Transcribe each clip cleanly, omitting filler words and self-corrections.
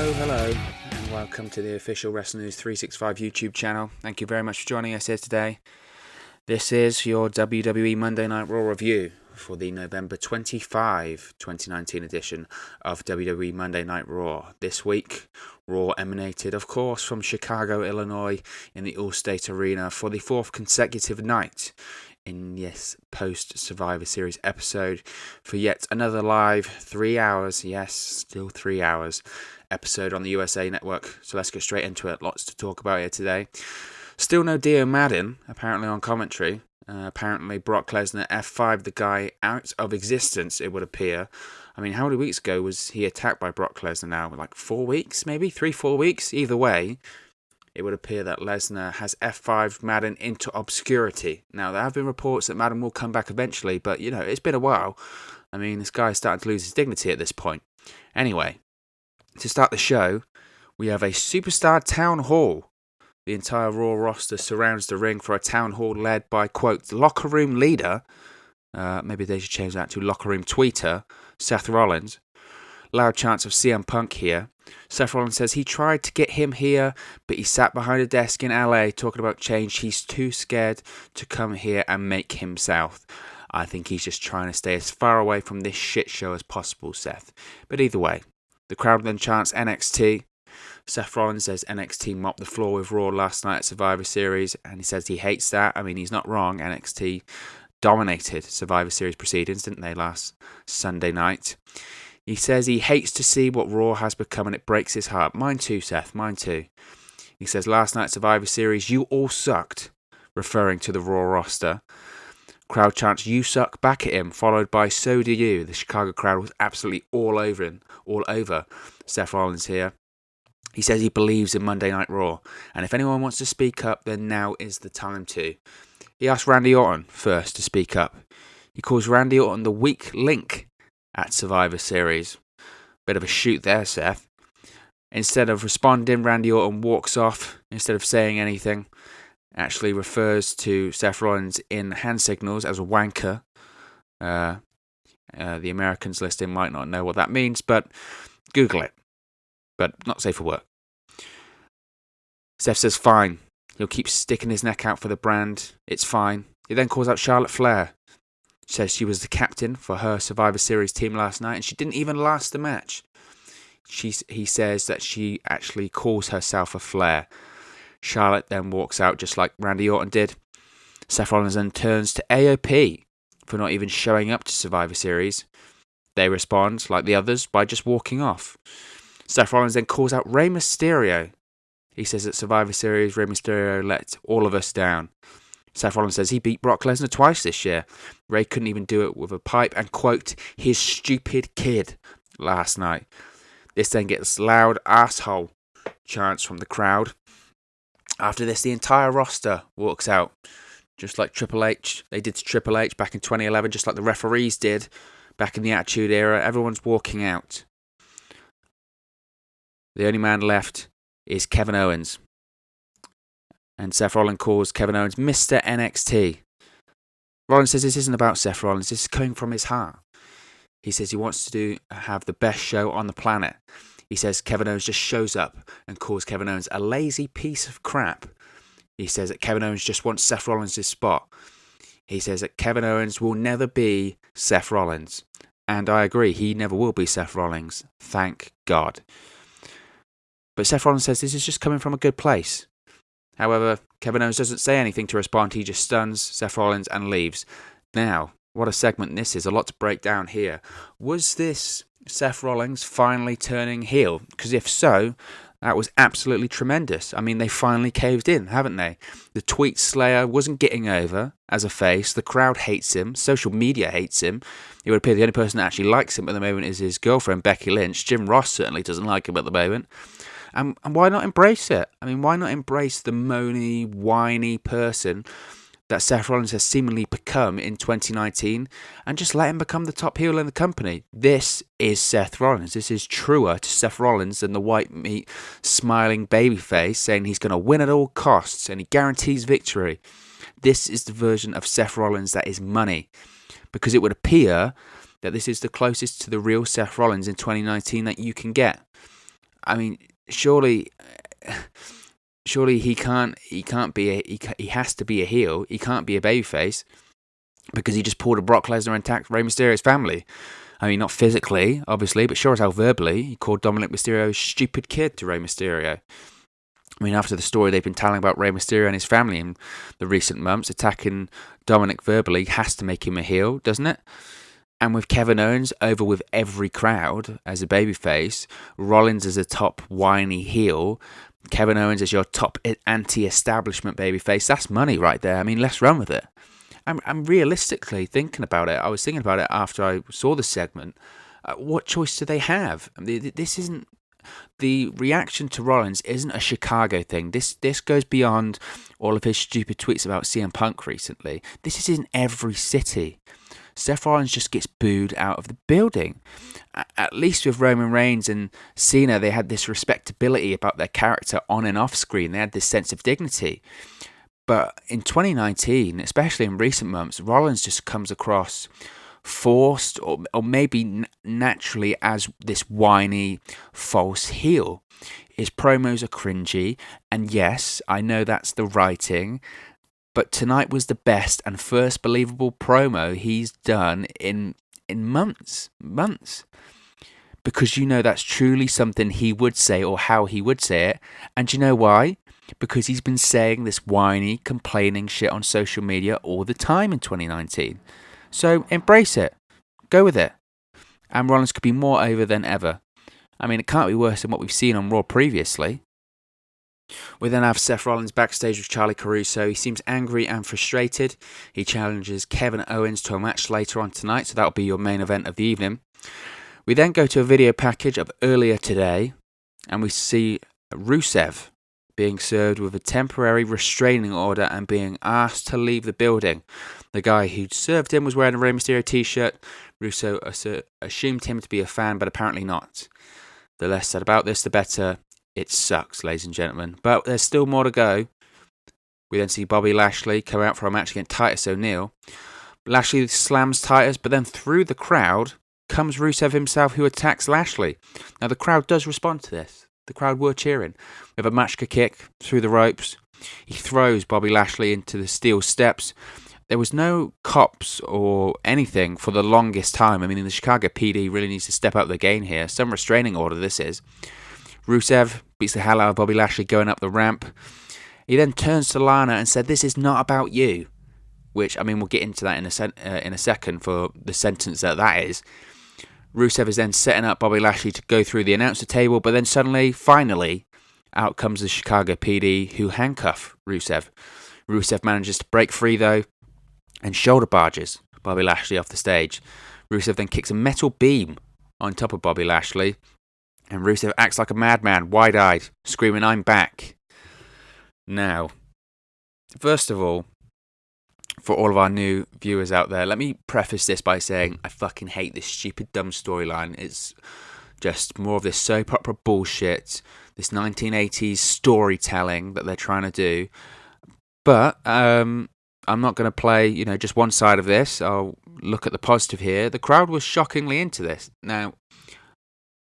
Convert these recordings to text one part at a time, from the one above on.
Hello, and welcome to the official Wrestling News 365 YouTube channel. Thank you very much for joining us here today. This is your WWE Monday Night Raw review for the November 25, 2019 edition of WWE Monday Night Raw. This week, Raw emanated, of course, from Chicago, Illinois, in the Allstate Arena for the fourth consecutive night in this post-Survivor Series episode for yet another live 3 hours, yes, still 3 hours, episode on the USA Network. So let's get straight into it. Lots to talk about here today. Still no Dio Madden, apparently, on commentary. Apparently Brock Lesnar F5'd the guy out of existence, it would appear. I mean, how many weeks ago was he attacked by Brock Lesnar now? Like 4 weeks, maybe? 3-4 weeks? Either way, it would appear that Lesnar has F5'd Madden into obscurity. Now, there have been reports that Madden will come back eventually, but, you know, it's been a while. I mean, this guy's starting to lose his dignity at this point. Anyway, to start the show, we have a superstar town hall. The entire Raw roster surrounds the ring for a town hall led by, quote, locker room leader, maybe they should change that to locker room tweeter, Seth Rollins. Loud chants of CM Punk here. Seth Rollins says he tried to get him here, but he sat behind a desk in LA talking about change. He's too scared to come here and make himself. I think he's just trying to stay as far away from this shit show as possible, Seth. But either way, the crowd then chants NXT. Seth Rollins says NXT mopped the floor with Raw last night at Survivor Series, and he says he hates that. I mean, he's not wrong. NXT dominated Survivor Series proceedings, didn't they, last Sunday night? He says he hates to see what Raw has become, and it breaks his heart. Mine too, Seth, mine too. He says last night's Survivor Series, you all sucked, referring to the Raw roster. Crowd chants, you suck, back at him, followed by so do you. The Chicago crowd was absolutely all over Seth Rollins here. He says he believes in Monday Night Raw, and if anyone wants to speak up, then now is the time to. He asked Randy Orton first to speak up. He calls Randy Orton the weak link at Survivor Series. Bit of a shoot there, Seth. Instead of responding, Randy Orton walks off. Instead of saying anything, actually refers to Seth Rollins in hand signals as a wanker. The Americans listening might not know what that means, but Google it. But not safe for work. Seth says fine. He'll keep sticking his neck out for the brand. It's fine. He then calls out Charlotte Flair. Says she was the captain for her Survivor Series team last night, and she didn't even last the match. He says that she actually calls herself a Flair. Charlotte then walks out just like Randy Orton did. Seth Rollins then turns to AOP for not even showing up to Survivor Series. They respond, like the others, by just walking off. Seth Rollins then calls out Rey Mysterio. He says at Survivor Series, Rey Mysterio let all of us down. Seth Rollins says he beat Brock Lesnar twice this year. Rey couldn't even do it with a pipe and, quote, his stupid kid last night. This then gets loud asshole chants from the crowd. After this, the entire roster walks out. Just like Triple H, they did to Triple H back in 2011, just like the referees did back in the Attitude Era. Everyone's walking out. The only man left is Kevin Owens. And Seth Rollins calls Kevin Owens Mr. NXT. Rollins says this isn't about Seth Rollins, this is coming from his heart. He says he wants to have the best show on the planet. He says Kevin Owens just shows up and calls Kevin Owens a lazy piece of crap. He says that Kevin Owens just wants Seth Rollins' spot. He says that Kevin Owens will never be Seth Rollins. And I agree, he never will be Seth Rollins. Thank God. But Seth Rollins says this is just coming from a good place. However, Kevin Owens doesn't say anything to respond. He just stuns Seth Rollins and leaves. Now, what a segment this is. A lot to break down here. Was this Seth Rollins finally turning heel? Because if so, that was absolutely tremendous. I mean, they finally caved in, haven't they? The tweet slayer wasn't getting over as a face. The crowd hates him. Social media hates him. It would appear the only person that actually likes him at the moment is his girlfriend, Becky Lynch. Jim Ross certainly doesn't like him at the moment. And why not embrace it? I mean, why not embrace the moany, whiny person that Seth Rollins has seemingly become in 2019 and just let him become the top heel in the company? This is Seth Rollins. This is truer to Seth Rollins than the white meat smiling babyface saying he's going to win at all costs and he guarantees victory. This is the version of Seth Rollins that is money, because it would appear that this is the closest to the real Seth Rollins in 2019 that you can get. I mean, surely he can't be he has to be a heel. He can't be a babyface because he just pulled a Brock Lesnar and attacked Rey Mysterio's family. I mean, not physically, obviously, but sure as hell verbally. He called Dominic Mysterio's stupid kid to Rey Mysterio. I mean, after the story they've been telling about Rey Mysterio and his family in the recent months, attacking Dominic verbally has to make him a heel, doesn't it? And with Kevin Owens over with every crowd as a babyface, Rollins as a top whiny heel, Kevin Owens as your top anti-establishment babyface, that's money right there. I mean, let's run with it. I'm realistically thinking about it. I was thinking about it after I saw the segment. What choice do they have? This isn't... The reaction to Rollins isn't a Chicago thing. This goes beyond all of his stupid tweets about CM Punk recently. This is in every city. Seth Rollins just gets booed out of the building. At least with Roman Reigns and Cena, they had this respectability about their character on and off screen. They had this sense of dignity. But in 2019, especially in recent months, Rollins just comes across forced or maybe naturally as this whiny, false heel. His promos are cringy, and yes, I know that's the writing, but tonight was the best and first believable promo he's done in months. Because you know that's truly something he would say or how he would say it. And you know why? Because he's been saying this whiny, complaining shit on social media all the time in 2019. So embrace it. Go with it. And Rollins could be more over than ever. I mean, it can't be worse than what we've seen on Raw previously. We then have Seth Rollins backstage with Charlie Caruso. He seems angry and frustrated. He challenges Kevin Owens to a match later on tonight, so that'll be your main event of the evening. We then go to a video package of earlier today, and we see Rusev being served with a temporary restraining order and being asked to leave the building. The guy who served him was wearing a Rey Mysterio t-shirt. Russo assumed him to be a fan, but apparently not. The less said about this, the better. It sucks, ladies and gentlemen. But there's still more to go. We then see Bobby Lashley come out for a match against Titus O'Neil. Lashley slams Titus, but then through the crowd comes Rusev himself, who attacks Lashley. Now, the crowd does respond to this. The crowd were cheering. We have a Machka kick through the ropes. He throws Bobby Lashley into the steel steps. There was no cops or anything for the longest time. I mean, the Chicago PD really needs to step up their game here. Some restraining order this is. Rusev beats the hell out of Bobby Lashley going up the ramp. He then turns to Lana and said, "This is not about you." Which, I mean, we'll get into that in a second for the sentence that is. Rusev is then setting up Bobby Lashley to go through the announcer table, but then suddenly, finally, out comes the Chicago PD who handcuff Rusev. Rusev manages to break free, though, and shoulder barges Bobby Lashley off the stage. Rusev then kicks a metal beam on top of Bobby Lashley, and Rusev acts like a madman, wide-eyed, screaming, "I'm back." Now, first of all, for all of our new viewers out there, let me preface this by saying I fucking hate this stupid, dumb storyline. It's just more of this soap opera bullshit, this 1980s storytelling that they're trying to do. But I'm not going to play, just one side of this. I'll look at the positive here. The crowd was shockingly into this. Now,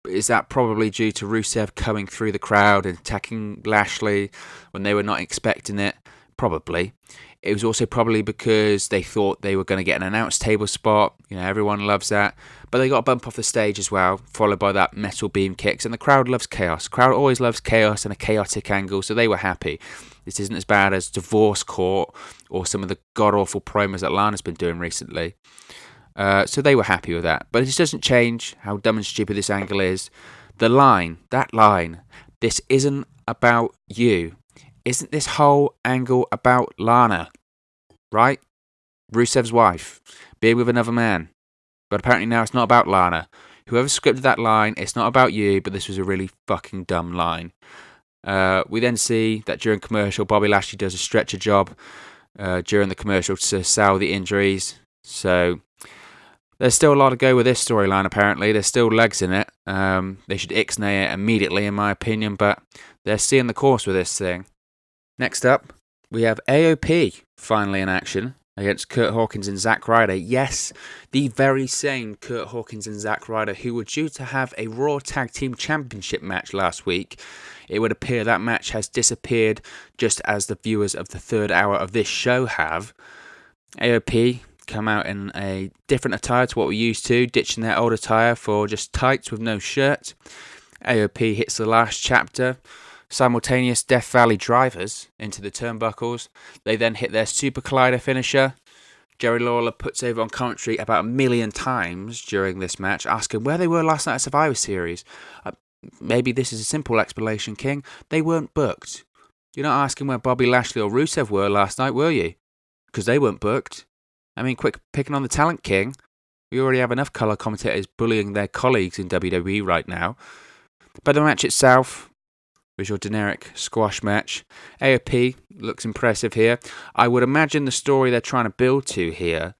is that probably due to Rusev coming through the crowd and attacking Lashley when they were not expecting it? Probably. It was also probably because they thought they were going to get an announce table spot. Everyone loves that. But they got a bump off the stage as well, followed by that metal beam kicks. And the crowd loves chaos. The crowd always loves chaos and a chaotic angle, so they were happy. This isn't as bad as Divorce Court or some of the god-awful promos that Lana's been doing recently. So they were happy with that. But it just doesn't change how dumb and stupid this angle is. That line, this isn't about you. Isn't this whole angle about Lana? Right? Rusev's wife, being with another man. But apparently now it's not about Lana. Whoever scripted that line, it's not about you, but this was a really fucking dumb line. We then see that during commercial, Bobby Lashley does a stretcher job during the commercial to sell the injuries. So there's still a lot to go with this storyline, apparently. There's still legs in it. They should ixnay it immediately, in my opinion, but they're seeing the course with this thing. Next up, we have AOP finally in action. against Kurt Hawkins and Zack Ryder. Yes, the very same Kurt Hawkins and Zack Ryder who were due to have a Raw Tag Team Championship match last week. It would appear that match has disappeared just as the viewers of the third hour of this show have. AOP come out in a different attire to what we're used to, ditching their old attire for just tights with no shirt. AOP hits the last chapter. Simultaneous Death Valley drivers into the turnbuckles. They then hit their Super Collider finisher. Jerry Lawler puts over on commentary about 1 million times during this match, asking where they were last night at Survivor Series. Maybe this is a simple explanation, King. They weren't booked. You're not asking where Bobby Lashley or Rusev were last night, were you? Because they weren't booked. I mean, quick picking on the talent, King. We already have enough colour commentators bullying their colleagues in WWE right now. But the match itself was your generic squash match. AOP looks impressive here. I would imagine the story they're trying to build to here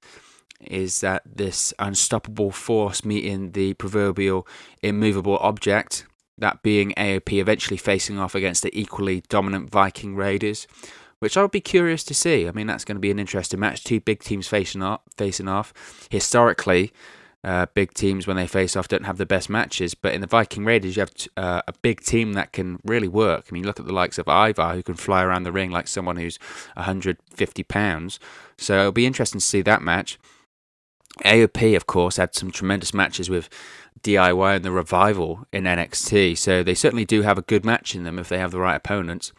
is that this unstoppable force meeting the proverbial immovable object, that being AOP eventually facing off against the equally dominant Viking Raiders, which I would be curious to see. I mean, that's going to be an interesting match. Two big teams facing off. Historically, big teams, when they face off, don't have the best matches. But in the Viking Raiders, you have a big team that can really work. I mean, look at the likes of Ivar, who can fly around the ring like someone who's 150 pounds. So it'll be interesting to see that match. AOP, of course, had some tremendous matches with DIY and the Revival in NXT. So they certainly do have a good match in them if they have the right opponents.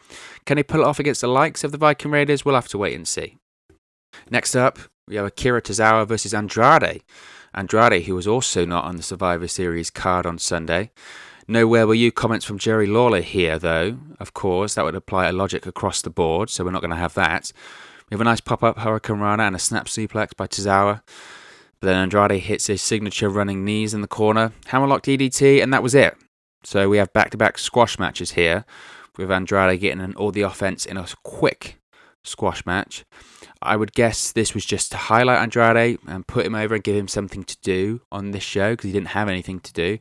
Can they pull it off against the likes of the Viking Raiders? We'll have to wait and see. Next up, we have Akira Tozawa versus Andrade. Andrade, who was also not on the Survivor Series card on Sunday. Nowhere were you comments from Jerry Lawler here, though. Of course, that would apply a logic across the board, so we're not going to have that. We have a nice pop-up Hurricane Rana and a snap suplex by Tozawa. But then Andrade hits his signature running knees in the corner, hammerlock DDT, and that was it. So we have back-to-back squash matches here, with Andrade getting all the offense in a quick squash match. I would guess this was just to highlight Andrade and put him over and give him something to do on this show because he didn't have anything to do.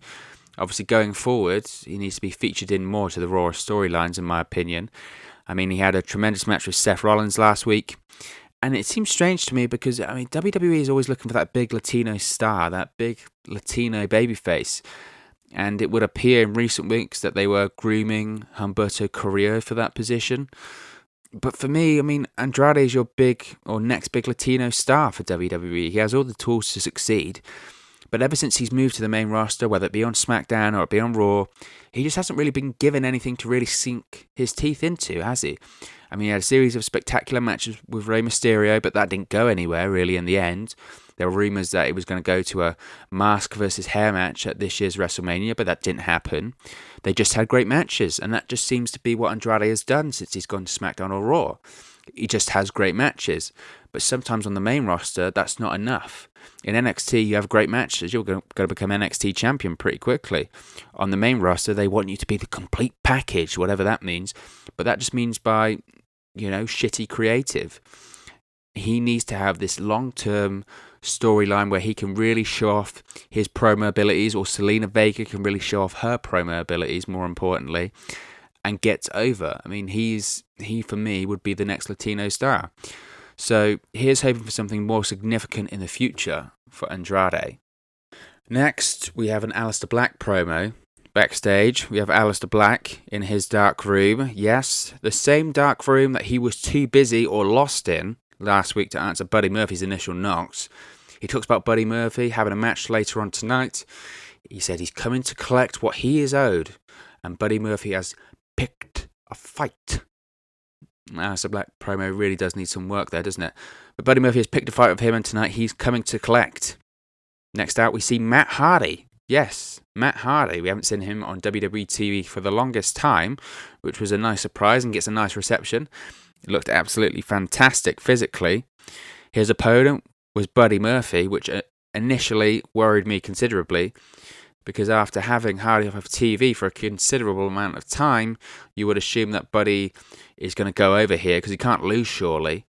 Obviously, going forward, he needs to be featured in more to the Raw storylines, in my opinion. I mean, he had a tremendous match with Seth Rollins last week. And it seems strange to me because, I mean, WWE is always looking for that big Latino star, that big Latino babyface. And it would appear in recent weeks that they were grooming Humberto Carrillo for that position. But for me, I mean, Andrade is your big or next big Latino star for WWE. He has all the tools to succeed. But ever since he's moved to the main roster, whether it be on SmackDown or it be on Raw, he just hasn't really been given anything to really sink his teeth into, has he? I mean, he had a series of spectacular matches with Rey Mysterio, but that didn't go anywhere, really, in the end. There were rumours that he was going to go to a mask versus hair match at this year's WrestleMania, but that didn't happen. They just had great matches, and that just seems to be what Andrade has done since he's gone to SmackDown or Raw. He just has great matches. But sometimes on the main roster, that's not enough. In NXT, you have great matches. You're going to become NXT champion pretty quickly. On the main roster, they want you to be the complete package, whatever that means. But that just means by, shitty creative. He needs to have this long-term storyline where he can really show off his promo abilities, or Selena Vega can really show off her promo abilities, more importantly, and gets over. I mean, he for me would be the next Latino star. So here's hoping for something more significant in the future for Andrade. Next, we have an Aleister Black promo. Backstage, we have Aleister Black in his dark room. Yes, the same dark room that he was too busy or lost in last week to answer Buddy Murphy's initial knocks. He talks about Buddy Murphy having a match later on tonight. He said he's coming to collect what he is owed. And Buddy Murphy has picked a fight. Aleister Black promo really does need some work there, doesn't it? But Buddy Murphy has picked a fight with him, and tonight he's coming to collect. Next out, we see Matt Hardy. Yes, Matt Hardy. We haven't seen him on WWE TV for the longest time, which was a nice surprise and gets a nice reception. He looked absolutely fantastic physically. His opponent was Buddy Murphy, which initially worried me considerably, because after having Hardy off of TV for a considerable amount of time, you would assume that Buddy is going to go over here because he can't lose, surely.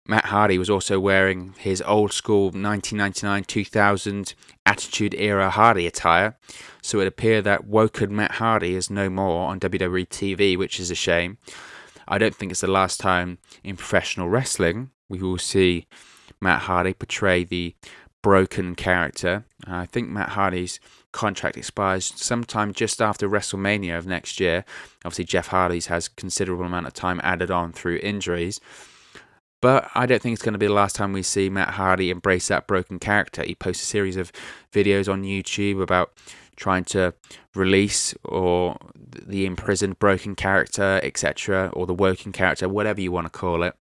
Matt Hardy was also wearing his old school 1999-2000 Attitude Era Hardy attire, so it appeared that woken Matt Hardy is no more on WWE TV, which is a shame. I don't think it's the last time in professional wrestling we will see Matt Hardy portray the broken character. I think Matt Hardy's contract expires sometime just after WrestleMania of next year. Obviously, Jeff Hardy's has considerable amount of time added on through injuries. But I don't think it's going to be the last time we see Matt Hardy embrace that broken character. He posts a series of videos on YouTube about trying to release or the imprisoned broken character, etc., or the woken character, whatever you want to call it.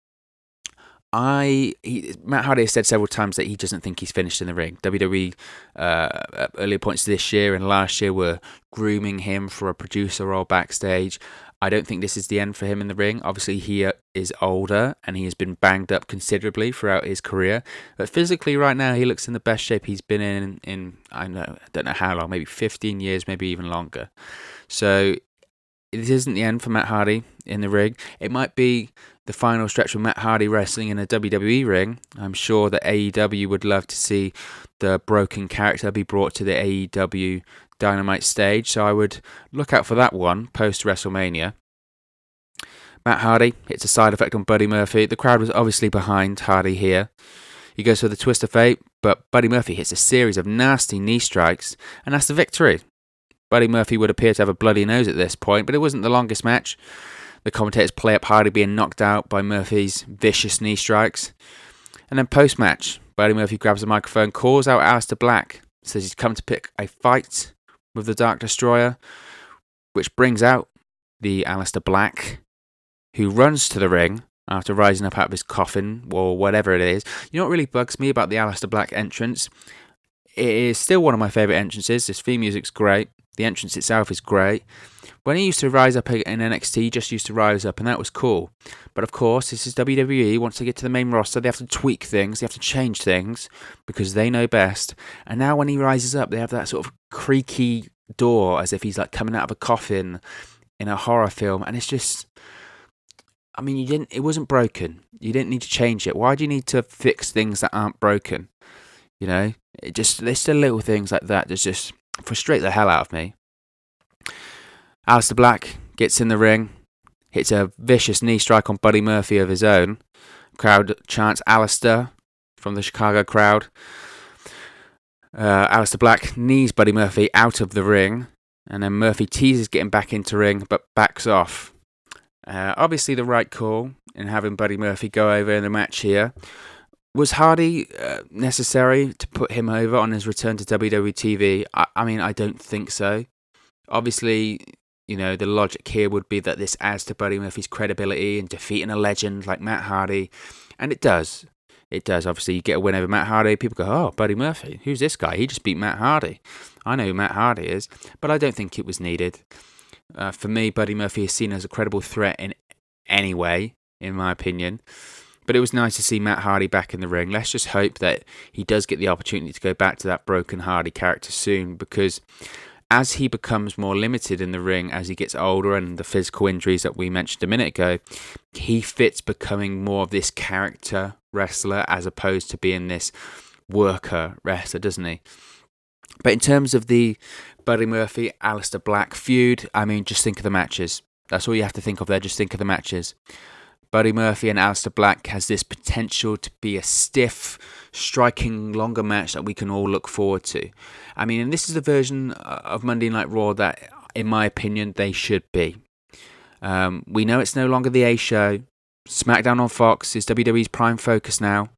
Matt Hardy has said several times that he doesn't think he's finished in the ring. WWE at earlier points this year and last year were grooming him for a producer role backstage. I don't think this is the end for him in the ring. Obviously, he is older and he has been banged up considerably throughout his career. But physically, right now, he looks in the best shape he's been in I don't know how long, maybe 15 years, maybe even longer. So it isn't the end for Matt Hardy in the ring. It might be the final stretch of Matt Hardy wrestling in a WWE ring. I'm sure that AEW would love to see the broken character be brought to the AEW Dynamite stage, so I would look out for that one post-WrestleMania. Matt Hardy hits a side effect on Buddy Murphy. The crowd was obviously behind Hardy here. He goes for the twist of fate, but Buddy Murphy hits a series of nasty knee strikes, and that's the victory. Buddy Murphy would appear to have a bloody nose at this point, but it wasn't the longest match. The commentators play up Hardy being knocked out by Murphy's vicious knee strikes. And then post-match, Buddy Murphy grabs the microphone, calls out Aleister Black, says he's come to pick a fight with the Dark Destroyer, which brings out the Aleister Black, who runs to the ring after rising up out of his coffin, or whatever it is. You know what really bugs me about the Aleister Black entrance? It is still one of my favourite entrances. His theme music's great. The entrance itself is great. When he used to rise up in NXT, he just used to rise up, and that was cool. But of course, this is WWE. Once they get to the main roster, they have to tweak things, they have to change things, because they know best. And now when he rises up, they have that sort of creaky door, as if he's like coming out of a coffin in a horror film. And it's just, I mean, it wasn't broken. You didn't need to change it. Why do you need to fix things that aren't broken? You know, there's still little things like that that just frustrate the hell out of me. Aleister Black gets in the ring, hits a vicious knee strike on Buddy Murphy of his own. Crowd chants Aleister from the Chicago crowd. Aleister Black knees Buddy Murphy out of the ring, and then Murphy teases getting back into ring, but backs off. Obviously the right call in having Buddy Murphy go over in the match here. Was Hardy necessary to put him over on his return to WWE TV? I mean, I don't think so. Obviously, you know, the logic here would be that this adds to Buddy Murphy's credibility in defeating a legend like Matt Hardy. And it does. It does. Obviously, you get a win over Matt Hardy. People go, oh, Buddy Murphy. Who's this guy? He just beat Matt Hardy. I know who Matt Hardy is. But I don't think it was needed. For me, Buddy Murphy is seen as a credible threat in any way, in my opinion. But it was nice to see Matt Hardy back in the ring. Let's just hope that he does get the opportunity to go back to that broken Hardy character soon, because as he becomes more limited in the ring, as he gets older and the physical injuries that we mentioned a minute ago, he fits becoming more of this character wrestler as opposed to being this worker wrestler, doesn't he? But in terms of the Buddy Murphy, Aleister Black feud, I mean, just think of the matches. That's all you have to think of there, just think of the matches. Buddy Murphy and Aleister Black has this potential to be a stiff, striking, longer match that we can all look forward to. I mean, and this is the version of Monday Night Raw that, in my opinion, they should be. We know it's no longer the A show. SmackDown on Fox is WWE's prime focus now.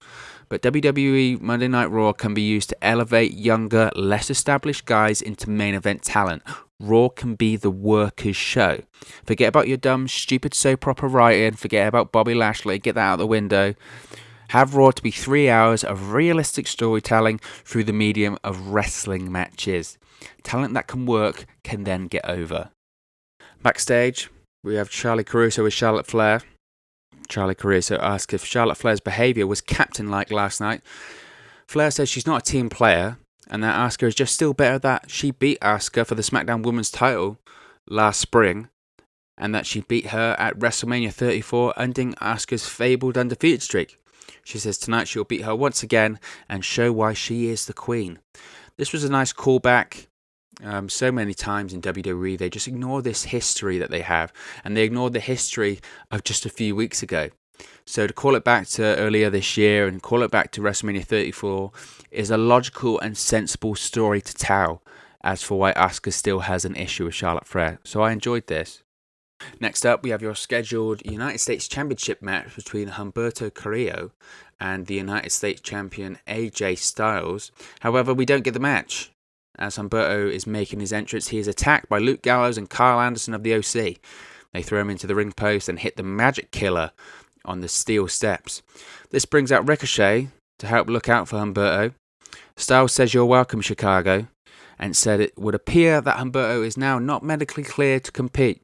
But WWE Monday Night Raw can be used to elevate younger, less established guys into main event talent. Raw can be the workers' show. Forget about your dumb, stupid soap opera writing. Forget about Bobby Lashley. Get that out the window. Have Raw to be 3 hours of realistic storytelling through the medium of wrestling matches. Talent that can work can then get over. Backstage, we have Charlie Caruso with Charlotte Flair. Charlie Caruso asks if Charlotte Flair's behaviour was captain-like last night. Flair says she's not a team player, and that Asuka is just still better that she beat Asuka for the SmackDown Women's title last spring, and that she beat her at WrestleMania 34, ending Asuka's fabled undefeated streak. She says tonight she'll beat her once again and show why she is the queen. This was a nice callback So many times in WWE, they just ignore this history that they have, and they ignored the history of just a few weeks ago. So to call it back to earlier this year and call it back to WrestleMania 34 is a logical and sensible story to tell, as for why Asuka still has an issue with Charlotte Flair. So I enjoyed this. Next up, we have your scheduled United States Championship match between Humberto Carrillo and the United States Champion AJ Styles. However, we don't get the match. As Humberto is making his entrance, he is attacked by Luke Gallows and Carl Anderson of the OC. They throw him into the ring post and hit the Magic Killer on the steel steps. This brings out Ricochet to help look out for Humberto. Styles says you're welcome, Chicago, and said it would appear that Humberto is now not medically cleared to compete.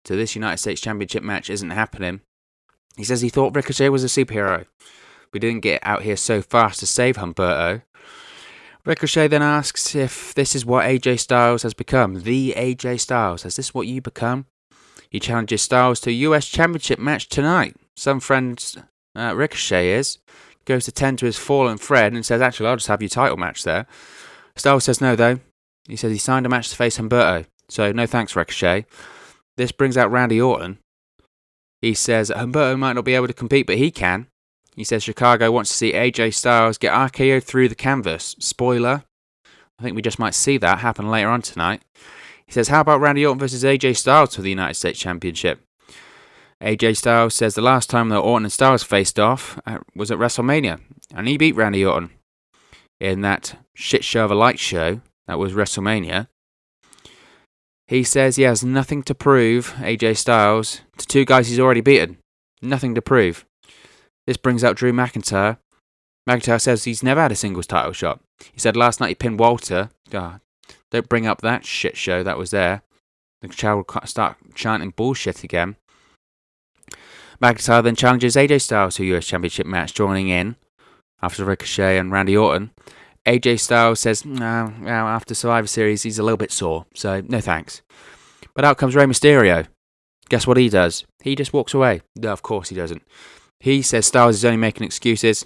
So this United States Championship match isn't happening. He says he thought Ricochet was a superhero. We didn't get out here so fast to save Humberto. Ricochet then asks if this is what AJ Styles has become. The AJ Styles. Is this what you become? He challenges Styles to a US Championship match tonight. Some friends Ricochet goes to tend to his fallen friend and says, actually, I'll just have your title match there. Styles says no, though. He says he signed a match to face Humberto. So no thanks, Ricochet. This brings out Randy Orton. He says that Humberto might not be able to compete, but he can. He says Chicago wants to see AJ Styles get RKO'd through the canvas. Spoiler. I think we just might see that happen later on tonight. He says, how about Randy Orton versus AJ Styles for the United States Championship? AJ Styles says the last time that Orton and Styles faced off was at WrestleMania, and he beat Randy Orton in that shit show of a light show that was WrestleMania. He says he has nothing to prove, AJ Styles, to two guys he's already beaten. Nothing to prove. This brings out Drew McIntyre. McIntyre says he's never had a singles title shot. He said last night he pinned Walter. God, don't bring up that shit show that was there. The crowd will start chanting bullshit again. McIntyre then challenges AJ Styles to a US Championship match, joining in after Ricochet and Randy Orton. AJ Styles says, no, after Survivor Series, he's a little bit sore, so no thanks. But out comes Rey Mysterio. Guess what he does? He just walks away. No, of course he doesn't. He says Styles is only making excuses.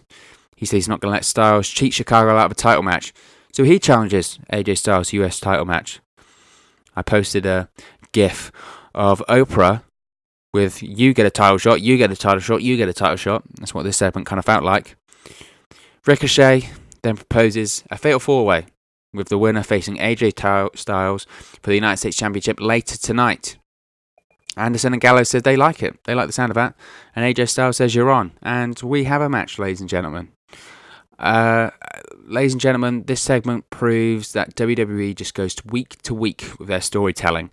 He says he's not going to let Styles cheat Chicago out of a title match. So he challenges AJ Styles' US title match. I posted a gif of Oprah with you get a title shot, you get a title shot, you get a title shot. That's what this segment kind of felt like. Ricochet then proposes a fatal four-way with the winner facing AJ Styles for the United States Championship later tonight. Anderson and Gallows said they like it. They like the sound of that. And AJ Styles says you're on. And we have a match, ladies and gentlemen. Ladies and gentlemen, this segment proves that WWE just goes week to week with their storytelling.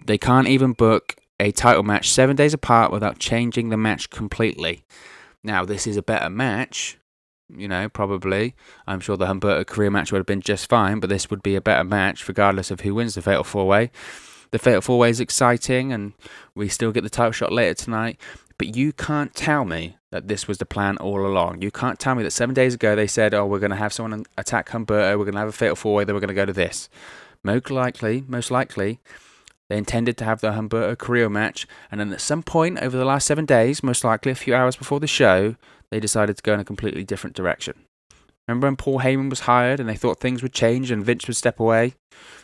They can't even book a title match 7 days apart without changing the match completely. Now, this is a better match. Probably. I'm sure the Humberto career match would have been just fine, but this would be a better match regardless of who wins the Fatal 4-Way. The Fatal 4-Way is exciting, and we still get the title shot later tonight, but you can't tell me that this was the plan all along. You can't tell me that 7 days ago they said, we're going to have someone attack Humberto, we're going to have a Fatal 4-Way, then we're going to go to this. Most likely, they intended to have the Humberto career match, and then at some point over the last 7 days, most likely a few hours before the show, they decided to go in a completely different direction. Remember when Paul Heyman was hired and they thought things would change and Vince would step away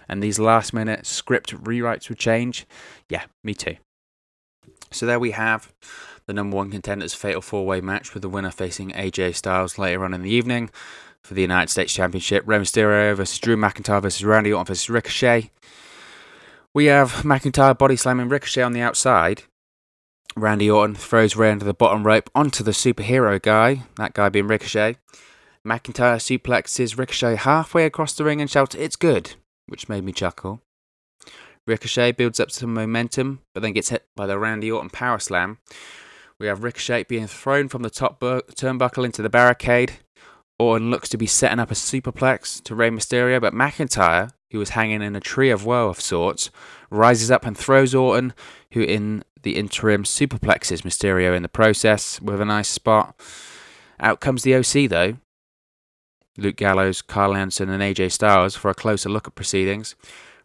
and these last-minute script rewrites would change? Yeah, me too. So there we have the number one contenders Fatal 4-Way match with the winner facing AJ Styles later on in the evening for the United States Championship. Rey Mysterio versus Drew McIntyre versus Randy Orton versus Ricochet. We have McIntyre body slamming Ricochet on the outside. Randy Orton throws Rey into the bottom rope onto the superhero guy, that guy being Ricochet. McIntyre suplexes Ricochet halfway across the ring and shouts, "It's good," which made me chuckle. Ricochet builds up some momentum, but then gets hit by the Randy Orton power slam. We have Ricochet being thrown from the top turnbuckle into the barricade. Orton looks to be setting up a superplex to Rey Mysterio, but McIntyre, who was hanging in a tree of woe of sorts, rises up and throws Orton, who in the interim superplexes Mysterio in the process with a nice spot. Out comes the OC though. Luke Gallows, Carl Anderson and AJ Styles for a closer look at proceedings.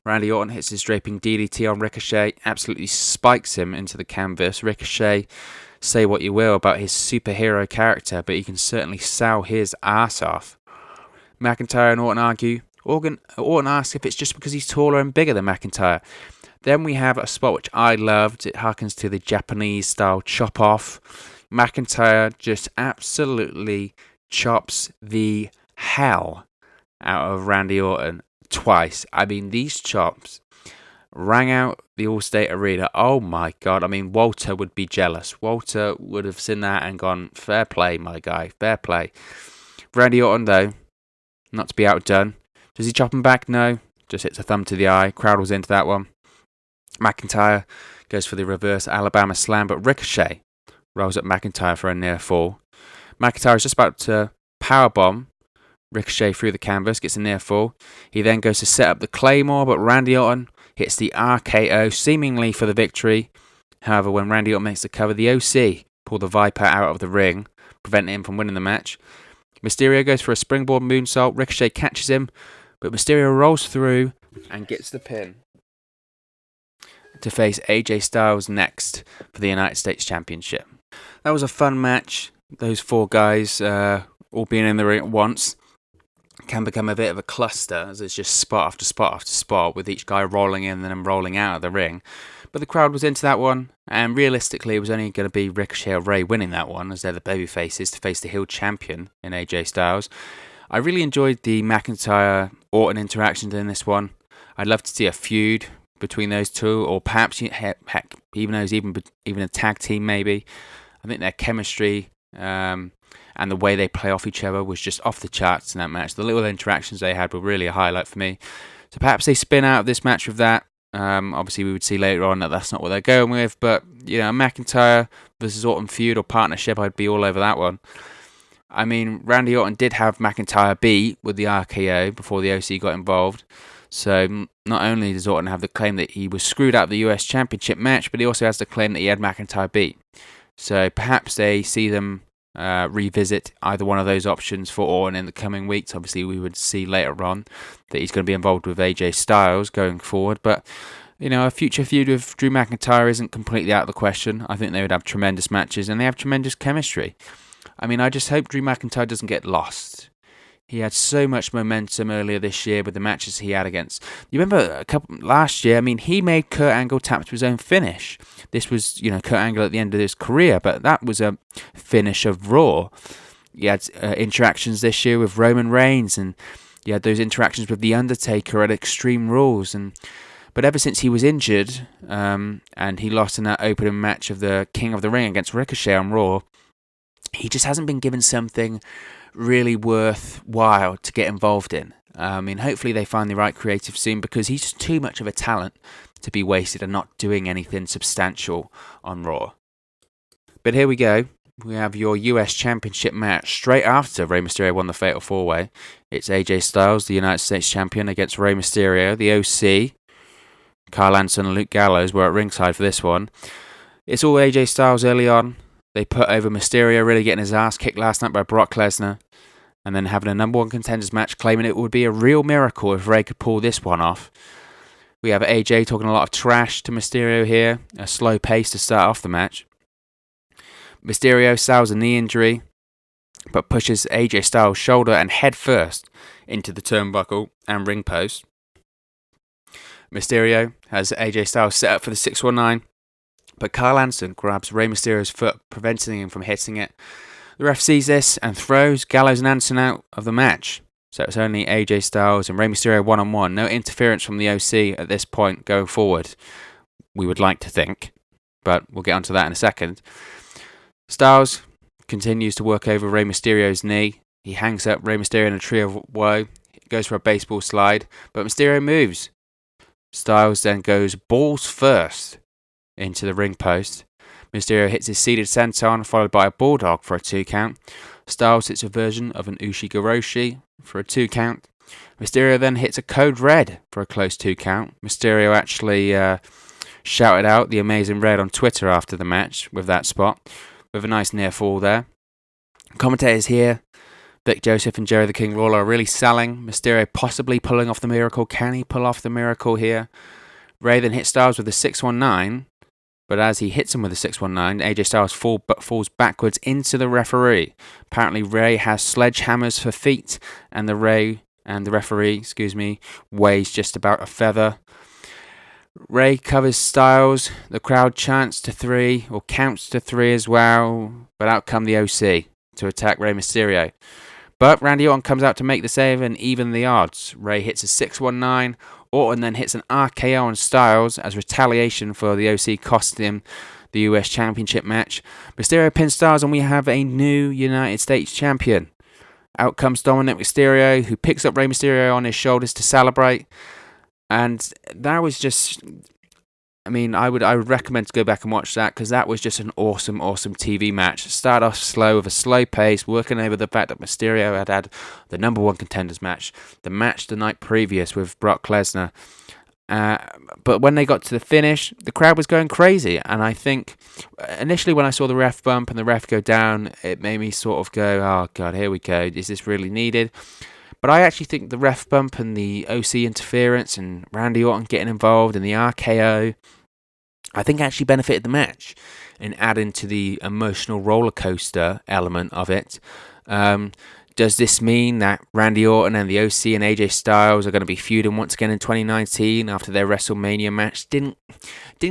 Randy Orton hits his draping DDT on Ricochet, absolutely spikes him into the canvas. Ricochet, say what you will about his superhero character, but he can certainly sow his ass off. McIntyre and Orton argue, Orton asks if it's just because he's taller and bigger than McIntyre. Then we have a spot which I loved. It harkens to the Japanese style chop off. McIntyre just absolutely chops the hell out of Randy Orton twice. I mean, these chops rang out the Allstate Arena. Oh my God. I mean, Walter would be jealous. Walter would have seen that and gone, fair play, my guy, fair play. Randy Orton, though, not to be outdone. Does he chop him back? No. Just hits a thumb to the eye. Crowd was into that one. McIntyre goes for the reverse Alabama slam, but Ricochet rolls up McIntyre for a near fall. McIntyre is just about to powerbomb Ricochet through the canvas, gets a near fall. He then goes to set up the Claymore, but Randy Orton hits the RKO, seemingly for the victory. However, when Randy Orton makes the cover, the OC pull the Viper out of the ring, preventing him from winning the match. Mysterio goes for a springboard moonsault. Ricochet catches him, but Mysterio rolls through and gets the pin to face AJ Styles next for the United States Championship. That was a fun match. Those four guys all being in the ring at once can become a bit of a cluster, as it's just spot after spot after spot, with each guy rolling in and then rolling out of the ring. But the crowd was into that one, and realistically it was only going to be Ricochet or Rey winning that one, as they're the baby faces to face the heel champion in AJ Styles. I really enjoyed the McIntyre-Orton interactions in this one. I'd love to see a feud between those two, or perhaps, heck, even a tag team maybe. I think their chemistry and the way they play off each other was just off the charts in that match. The little interactions they had were really a highlight for me. So perhaps they spin out of this match with that. Obviously, we would see later on that that's not what they're going with. But, you know, McIntyre versus Orton feud or partnership, I'd be all over that one. I mean, Randy Orton did have McIntyre beat with the RKO before the OC got involved. So not only does Orton have the claim that he was screwed out of the US Championship match, but he also has the claim that he had McIntyre beat. So perhaps they see them revisit either one of those options for Orton in the coming weeks. Obviously, we would see later on that he's going to be involved with AJ Styles going forward. But, you know, a future feud with Drew McIntyre isn't completely out of the question. I think they would have tremendous matches, and they have tremendous chemistry. I mean, I just hope Drew McIntyre doesn't get lost. He had so much momentum earlier this year with the matches he had against... You remember last year, I mean, he made Kurt Angle tap to his own finish. This was, you know, Kurt Angle at the end of his career, but that was a finish of Raw. He had interactions this year with Roman Reigns, and he had those interactions with The Undertaker at Extreme Rules. But ever since he was injured, and he lost in that opening match of the King of the Ring against Ricochet on Raw, he just hasn't been given something really worthwhile to get involved in. I mean, hopefully they find the right creative soon, because he's just too much of a talent to be wasted and not doing anything substantial on Raw. But here we go. We have your US Championship match straight after Rey Mysterio won the Fatal 4-Way. It's AJ Styles, the United States Champion, against Rey Mysterio. The OC, Carl Anderson and Luke Gallows were at ringside for this one. It's all AJ Styles early on. They put over Mysterio, really getting his ass kicked last night by Brock Lesnar, and then having a number one contenders match, claiming it would be a real miracle if Rey could pull this one off. We have AJ talking a lot of trash to Mysterio here, a slow pace to start off the match. Mysterio sells a knee injury, but pushes AJ Styles' shoulder and head first into the turnbuckle and ring post. Mysterio has AJ Styles set up for the 619, but Carl Anderson grabs Rey Mysterio's foot, preventing him from hitting it. The ref sees this and throws Gallows and Anderson out of the match. So it's only AJ Styles and Rey Mysterio one-on-one. No interference from the OC at this point going forward, we would like to think. But we'll get onto that in a second. Styles continues to work over Rey Mysterio's knee. He hangs up Rey Mysterio in a tree of woe. Goes for a baseball slide, but Mysterio moves. Styles then goes balls first into the ring post. Mysterio hits his seated senton, followed by a bulldog for a 2 count. Styles hits a version of an Ushigoroshi for a 2 count. Mysterio then hits a Code Red for a close 2 count. Mysterio actually shouted out the Amazing Red on Twitter after the match with that spot, with a nice near fall there. Commentators here, Vic Joseph and Jerry the King Lawler, are really selling Mysterio possibly pulling off the miracle. Can he pull off the miracle here? Rey then hits Styles with a 619, but as he hits him with a 619, AJ Styles falls backwards into the referee. Apparently Rey has sledgehammers for feet, and the and the referee, weighs just about a feather. Rey covers Styles. The crowd counts to three as well, but out come the OC to attack Rey Mysterio. But Randy Orton comes out to make the save and even the odds. Rey hits a 619. Orton then hits an RKO on Styles as retaliation for the OC costing him the US Championship match. Mysterio pins Styles and we have a new United States Champion. Out comes Dominic Mysterio, who picks up Rey Mysterio on his shoulders to celebrate. And that was just... I would recommend to go back and watch that, because that was just an awesome TV match. Start off slow with a slow pace, working over the fact that Mysterio had the number one contenders match, the match the night previous with Brock Lesnar. But when they got to the finish, the crowd was going crazy. And I think initially when I saw the ref bump and the ref go down, it made me sort of go, oh God, here we go. Is this really needed? But I actually think the ref bump and the OC interference and Randy Orton getting involved in the RKO, I think actually benefited the match in adding to the emotional roller coaster element of it. Does this mean that Randy Orton and the OC and AJ Styles are going to be feuding once again in 2019 after their WrestleMania match? Didn't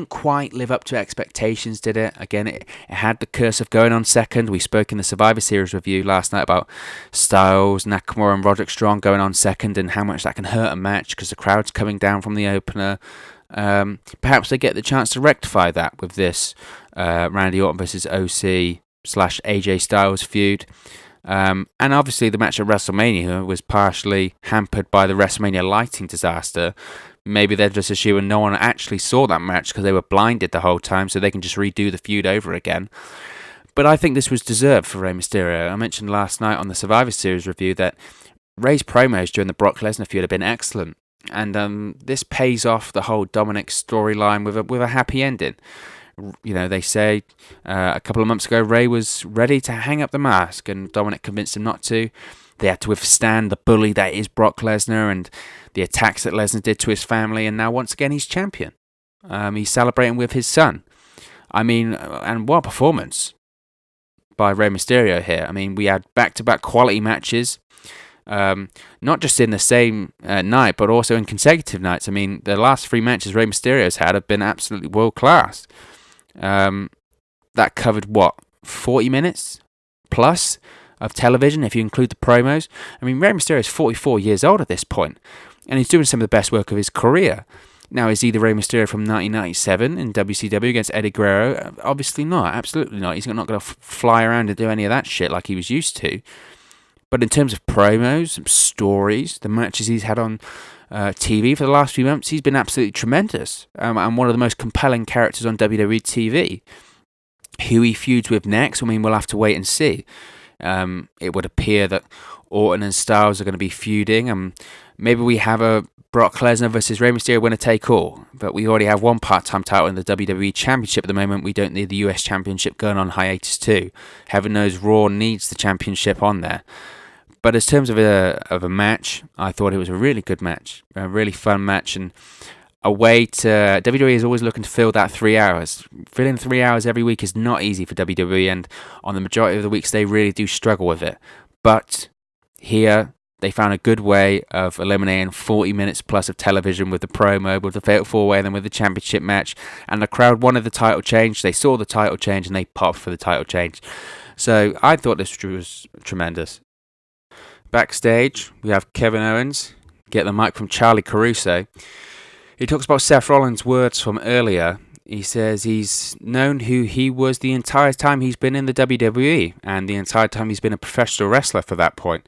quite live up to expectations, did it? Again, it had the curse of going on second. We spoke in the Survivor Series review last night about Styles, Nakamura and Roderick Strong going on second and how much that can hurt a match because the crowd's coming down from the opener. Perhaps they get the chance to rectify that with this Randy Orton versus OC/AJ Styles feud. And obviously the match at WrestleMania was partially hampered by the WrestleMania lighting disaster. Maybe they're just assuming no one actually saw that match because they were blinded the whole time, so they can just redo the feud over again. But I think this was deserved for Rey Mysterio. I mentioned last night on the Survivor Series review that Rey's promos during the Brock Lesnar feud have been excellent. And this pays off the whole Dominic storyline with a happy ending. You know, they say a couple of months ago Rey was ready to hang up the mask and Dominic convinced him not to. They had to withstand the bully that is Brock Lesnar and the attacks that Lesnar did to his family, and now once again he's champion. He's celebrating with his son. And what a performance by Rey Mysterio here. We had back-to-back quality matches. Not just in the same night, but also in consecutive nights. The last three matches Rey Mysterio's had have been absolutely world class. That covered 40 minutes plus of television if you include the promos. Rey Mysterio's 44 years old at this point, and he's doing some of the best work of his career. Now, is he the Rey Mysterio from 1997 in WCW against Eddie Guerrero? Obviously not, absolutely not. He's not going to fly around and do any of that shit like he was used to. But in terms of promos, stories, the matches he's had on TV for the last few months, he's been absolutely tremendous. And one of the most compelling characters on WWE TV. Who he feuds with next, we'll have to wait and see. It would appear that Orton and Styles are going to be feuding. And maybe we have a Brock Lesnar versus Rey Mysterio winner take all. But we already have one part-time title in the WWE Championship at the moment. We don't need the US Championship going on hiatus too. Heaven knows Raw needs the championship on there. But in terms of a match, I thought it was a really good match, a really fun match, and a way to... WWE is always looking to fill that 3 hours. Filling 3 hours every week is not easy for WWE, and on the majority of the weeks they really do struggle with it. But here, they found a good way of eliminating 40 minutes plus of television with the promo, with the Fatal 4-Way, and then with the championship match. And the crowd wanted the title change, they saw the title change, and they popped for the title change. So I thought this was tremendous. Backstage, we have Kevin Owens get the mic from Charlie Caruso. He talks about Seth Rollins' words from earlier. He says he's known who he was the entire time he's been in the WWE and the entire time he's been a professional wrestler for that point.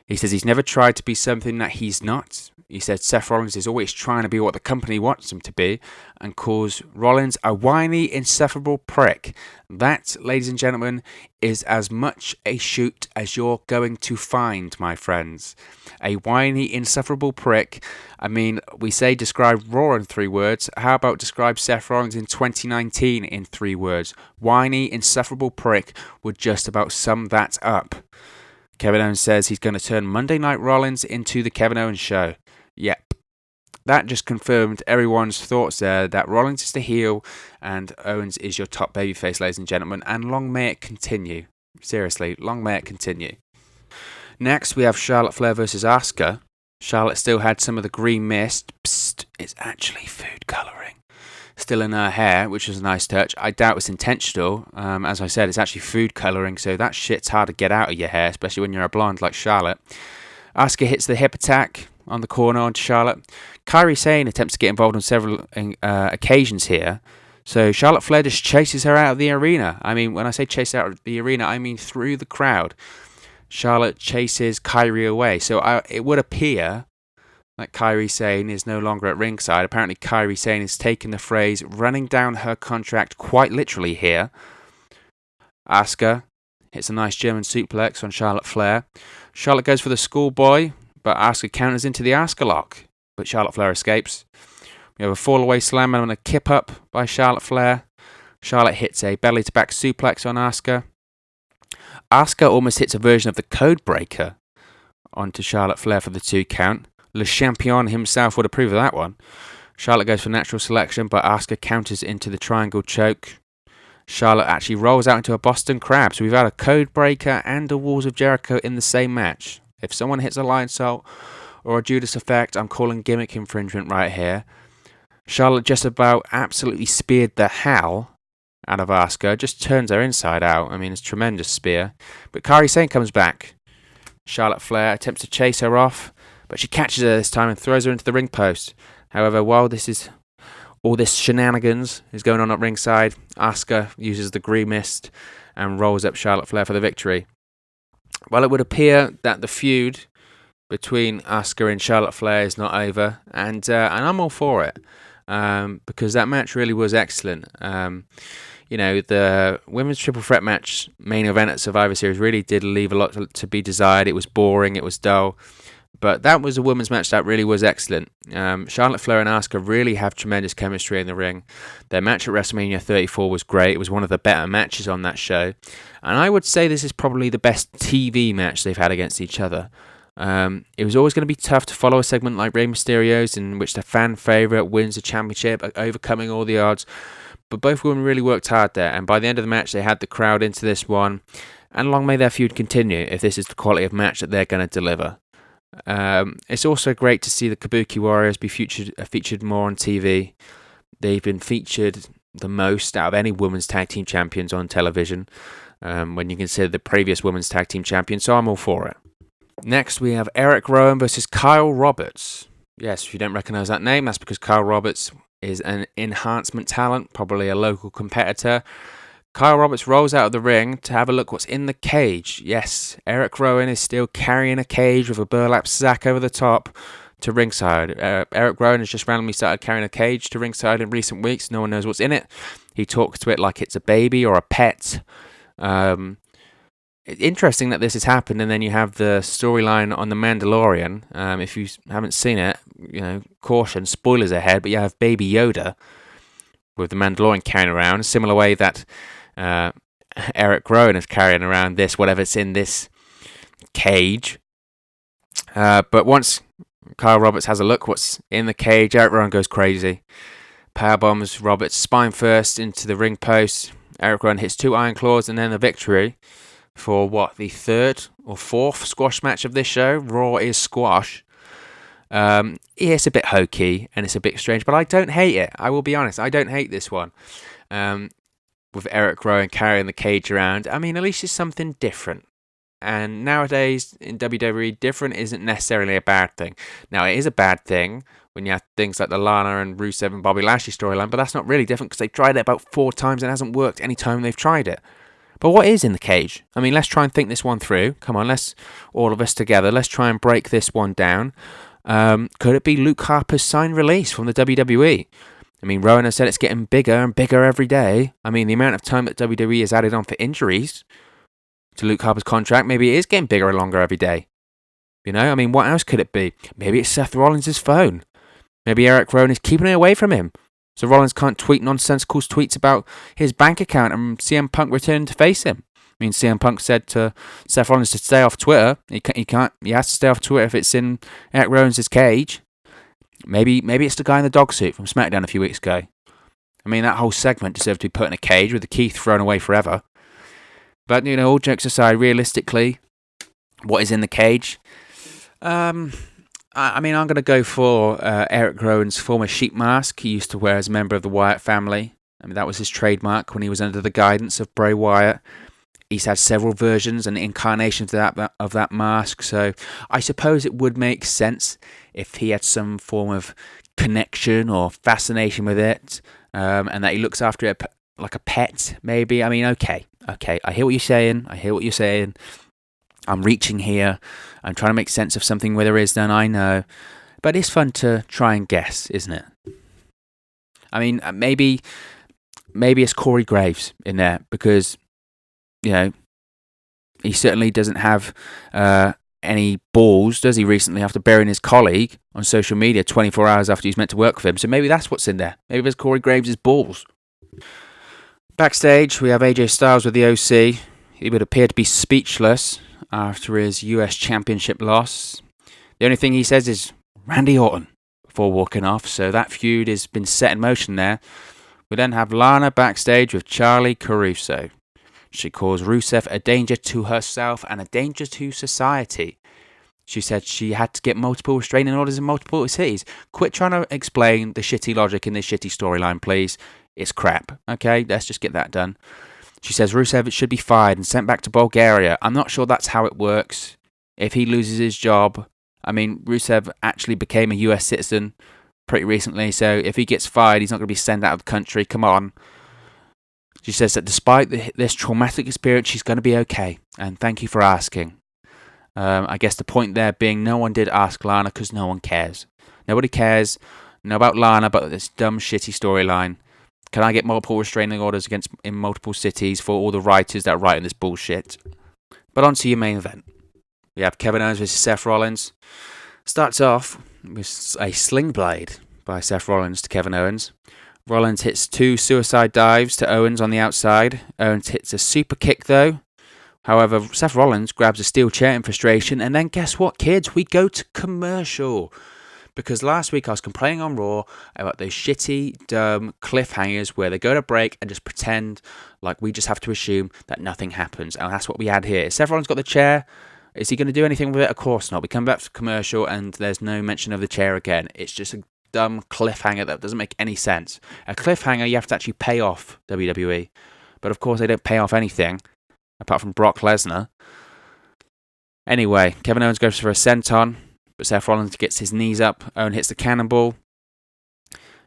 He says he's never tried to be something that he's not. He said Seth Rollins is always trying to be what the company wants him to be and calls Rollins a whiny, insufferable prick. That, ladies and gentlemen, is as much a shoot as you're going to find, my friends. A whiny, insufferable prick. We say describe Raw in 3 words. How about describe Seth Rollins in 2019 in 3 words? Whiny, insufferable prick would just about sum that up. Kevin Owens says he's going to turn Monday Night Rollins into the Kevin Owens Show. Yep. That just confirmed everyone's thoughts there, that Rollins is the heel and Owens is your top babyface, ladies and gentlemen, and long may it continue. Seriously, long may it continue. Next, we have Charlotte Flair versus Asuka. Charlotte still had some of the green mist. Psst, it's actually food colouring still in her hair, which was a nice touch. I doubt it's intentional. As I said, it's actually food colouring, so that shit's hard to get out of your hair, especially when you're a blonde like Charlotte. Asuka hits the hip attack on the corner onto Charlotte. Kairi Sane attempts to get involved on several occasions here. So Charlotte Flair just chases her out of the arena. I mean, when I say chase out of the arena, I mean through the crowd. Charlotte chases Kairi away. So it would appear that Kairi Sane is no longer at ringside. Apparently Kairi Sane has taken the phrase running down her contract quite literally here. Asuka hits a nice German suplex on Charlotte Flair. Charlotte goes for the schoolboy, but Asuka counters into the Asuka lock. But Charlotte Flair escapes. We have a fall-away slam and a kip-up by Charlotte Flair. Charlotte hits a belly-to-back suplex on Asuka. Asuka almost hits a version of the code breaker onto Charlotte Flair for the 2 count. Le Champion himself would approve of that one. Charlotte goes for natural selection, but Asuka counters into the triangle choke. Charlotte actually rolls out into a Boston Crab. So we've had a code breaker and a Walls of Jericho in the same match. If someone hits a Lion Salt or a Judas Effect, I'm calling gimmick infringement right here. Charlotte just about absolutely speared the hell out of Asuka. Just turns her inside out. I mean, it's a tremendous spear. But Kairi Sane comes back. Charlotte Flair attempts to chase her off, but she catches her this time and throws her into the ring post. However, while all this shenanigans is going on at ringside, Asuka uses the green mist and rolls up Charlotte Flair for the victory. Well, it would appear that the feud between Asuka and Charlotte Flair is not over, and I'm all for it. Because that match really was excellent. The women's triple threat match main event at Survivor Series really did leave a lot to be desired. It was boring, it was dull, but that was a women's match that really was excellent. Charlotte Flair and Asuka really have tremendous chemistry in the ring. Their match at WrestleMania 34 was great. It was one of the better matches on that show, and I would say this is probably the best TV match they've had against each other. It was always going to be tough to follow a segment like Rey Mysterio's, in which the fan favourite wins the championship, overcoming all the odds. But both women really worked hard there, and by the end of the match, they had the crowd into this one. And long may their feud continue if this is the quality of match that they're going to deliver. It's also great to see the Kabuki Warriors be featured more on TV. They've been featured the most out of any women's tag team champions on television, when you consider the previous women's tag team champions. So I'm all for it. Next, we have Erick Rowan versus Kyle Roberts. Yes, if you don't recognise that name, that's because Kyle Roberts is an enhancement talent, probably a local competitor. Kyle Roberts rolls out of the ring to have a look what's in the cage. Yes, Erick Rowan is still carrying a cage with a burlap sack over the top to ringside. Erick Rowan has just randomly started carrying a cage to ringside in recent weeks. No one knows what's in it. He talks to it like it's a baby or a pet. Interesting that this has happened, and then you have the storyline on The Mandalorian. If you haven't seen it, caution, spoilers ahead, but you have Baby Yoda with The Mandalorian carrying around, a similar way that Erick Rowan is carrying around whatever's in this cage. But once Kyle Roberts has a look what's in the cage, Erick Rowan goes crazy. Powerbombs Roberts spine first into the ring post. Erick Rowan hits 2 Iron Claws and then the victory for the 3rd or 4th squash match of this show. Raw is squash. It's a bit hokey and it's a bit strange, but I don't hate it. I will be honest, I don't hate this one. With Erick Rowan carrying the cage around, I mean, at least it's something different. And nowadays in WWE, different isn't necessarily a bad thing. Now, it is a bad thing when you have things like the Lana and Rusev and Bobby Lashley storyline, but that's not really different because they've tried it about 4 times and it hasn't worked any time they've tried it. But what is in the cage? I mean, let's try and think this one through. Come on, all of us together, let's try and break this one down. Could it be Luke Harper's signed release from the WWE? I mean, Rowan has said it's getting bigger and bigger every day. I mean, the amount of time that WWE has added on for injuries to Luke Harper's contract, maybe it is getting bigger and longer every day. I mean, what else could it be? Maybe it's Seth Rollins' phone. Maybe Erick Rowan is keeping it away from him, so Rollins can't tweet nonsensical tweets about his bank account and CM Punk returning to face him. I mean, CM Punk said to Seth Rollins to stay off Twitter. He has to stay off Twitter if it's in Erick Rowan's cage. Maybe it's the guy in the dog suit from SmackDown a few weeks ago. I mean, that whole segment deserved to be put in a cage with the key thrown away forever. But, all jokes aside, realistically, what is in the cage? I mean, I'm going to go for Erick Rowan's former sheep mask he used to wear as a member of the Wyatt family. I mean, that was his trademark when he was under the guidance of Bray Wyatt. He's had several versions and incarnations of that mask, so I suppose it would make sense if he had some form of connection or fascination with it, and that he looks after it like a pet, maybe. I mean, okay, I hear what you're saying. I'm reaching here. I'm trying to make sense of something where there is none, I know. But it's fun to try and guess, isn't it? I mean, maybe it's Corey Graves in there because, he certainly doesn't have any balls, does he, recently, after burying his colleague on social media 24 hours after he's meant to work with him. So maybe that's what's in there. Maybe it's Corey Graves' balls. Backstage, we have AJ Styles with the OC. He would appear to be speechless after his US Championship loss. The only thing he says is Randy Orton before walking off, so that feud has been set in motion there. We then have Lana backstage with Charlie Caruso. She calls Rusev a danger to herself and a danger to society. She said she had to get multiple restraining orders in multiple cities. Quit trying to explain the shitty logic in this shitty storyline, please. It's crap, okay? Let's just get that done. She says Rusev should be fired and sent back to Bulgaria. I'm not sure that's how it works. If he loses his job, I mean, Rusev actually became a US citizen pretty recently, so if he gets fired, he's not going to be sent out of the country. Come on. She says that despite this traumatic experience, she's going to be okay, and thank you for asking. I guess the point there being no one did ask Lana because no one cares. Nobody cares about Lana, but this dumb, shitty storyline. Can I get multiple restraining orders in multiple cities for all the writers that are writing this bullshit? But on to your main event. We have Kevin Owens versus Seth Rollins. Starts off with a sling blade by Seth Rollins to Kevin Owens. Rollins hits 2 suicide dives to Owens on the outside. Owens hits a super kick though. However, Seth Rollins grabs a steel chair in frustration, and then guess what, kids? We go to commercial. Because last week I was complaining on Raw about those shitty, dumb cliffhangers where they go to break and just pretend like we just have to assume that nothing happens. And that's what we had here. Seth Rollins got the chair. Is he going to do anything with it? Of course not. We come back to commercial and there's no mention of the chair again. It's just a dumb cliffhanger that doesn't make any sense. A cliffhanger you have to actually pay off, WWE. But of course they don't pay off anything, apart from Brock Lesnar. Anyway, Kevin Owens goes for a senton, but Seth Rollins gets his knees up. Owens hits the cannonball.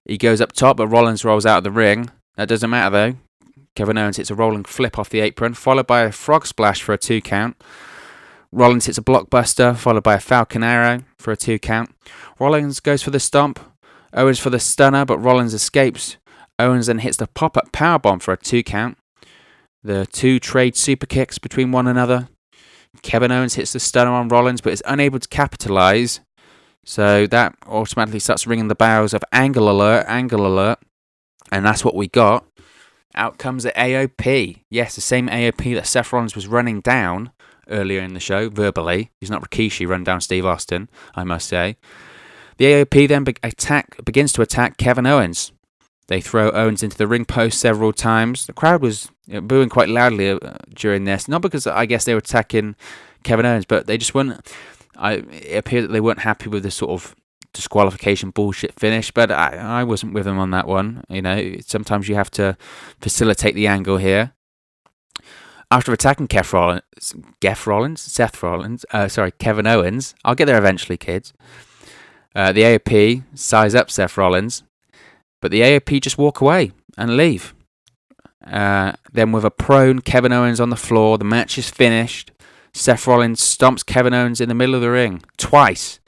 He goes up top, but Rollins rolls out of the ring. That doesn't matter though. Kevin Owens hits a rolling flip off the apron, followed by a frog splash for a 2 count. Rollins hits a blockbuster, followed by a Falcon Arrow for a 2 count. Rollins goes for the stomp. Owens for the stunner, but Rollins escapes. Owens then hits the pop-up powerbomb for a 2 count. The 2 trade super kicks between one another. Kevin Owens hits the stunner on Rollins, but is unable to capitalize. So that automatically starts ringing the bells of angle alert. And that's what we got. Out comes the AOP. Yes, the same AOP that Seth Rollins was running down earlier in the show, verbally. He's not Rikishi run down Steve Austin, I must say. The AOP then begins to attack Kevin Owens. They throw Owens into the ring post several times. The crowd was booing quite loudly during this. Not because I guess they were attacking Kevin Owens, but they just weren't. It appeared that they weren't happy with the sort of disqualification bullshit finish, but I wasn't with them on that one. Sometimes you have to facilitate the angle here. After attacking Kevin Owens. I'll get there eventually, kids. The AOP size up Seth Rollins, but the AOP just walk away and leave. Then with a prone Kevin Owens on the floor, the match is finished. Seth Rollins stomps Kevin Owens in the middle of the ring twice.